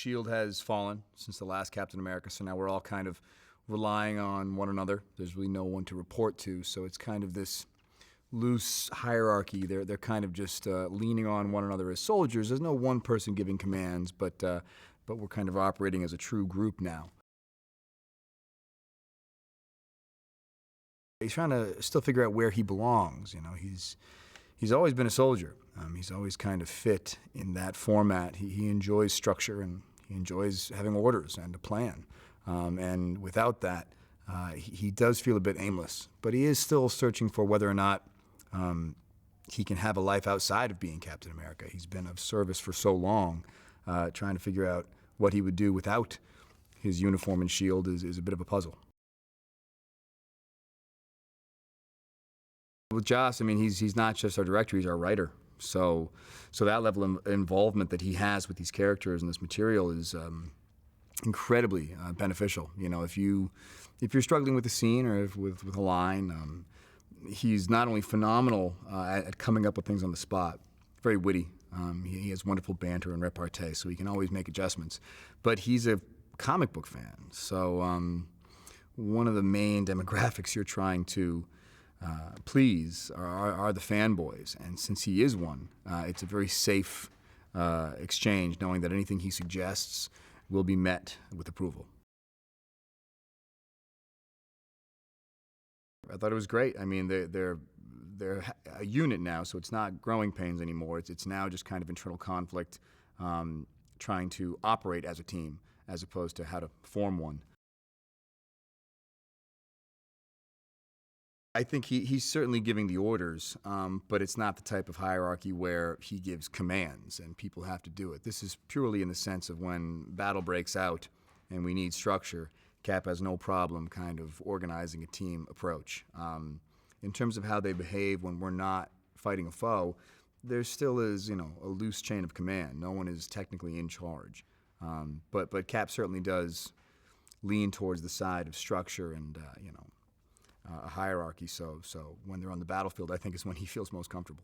S.H.I.E.L.D. has fallen since the last Captain America, so now we're all kind of relying on one another. There's really no one to report to, so it's kind of this loose hierarchy. They're kind of just leaning on one another as soldiers. There's no one person giving commands, but we're kind of operating as a true group now. He's trying to still figure out where he belongs. You know, he's always been a soldier. He's always kind of fit in that format. He enjoys structure and he enjoys having orders and a plan. And without that, he does feel a bit aimless. But he is still searching for whether or not he can have a life outside of being Captain America. He's been of service for so long, trying to figure out what he would do without his uniform and shield is a bit of a puzzle. With Joss, I mean, he's not just our director, he's our writer. So that level of involvement that he has with these characters and this material is incredibly beneficial. You know, if you're struggling with a scene or with a line, he's not only phenomenal at coming up with things on the spot, very witty. He has wonderful banter and repartee, so he can always make adjustments. But he's a comic book fan, so one of the main demographics you're trying to please are the fanboys, and since he is one, it's a very safe exchange, knowing that anything he suggests will be met with approval. I thought it was great. I mean, they're a unit now, so it's not growing pains anymore. It's now just kind of internal conflict, trying to operate as a team as opposed to how to form one. I think he's certainly giving the orders, but it's not the type of hierarchy where he gives commands and people have to do it. This is purely in the sense of when battle breaks out and we need structure, Cap has no problem kind of organizing a team approach. In terms of how they behave when we're not fighting a foe, there still is, you know, a loose chain of command. No one is technically in charge. But Cap certainly does lean towards the side of structure and, you know, a hierarchy, so when they're on the battlefield, I think is when he feels most comfortable.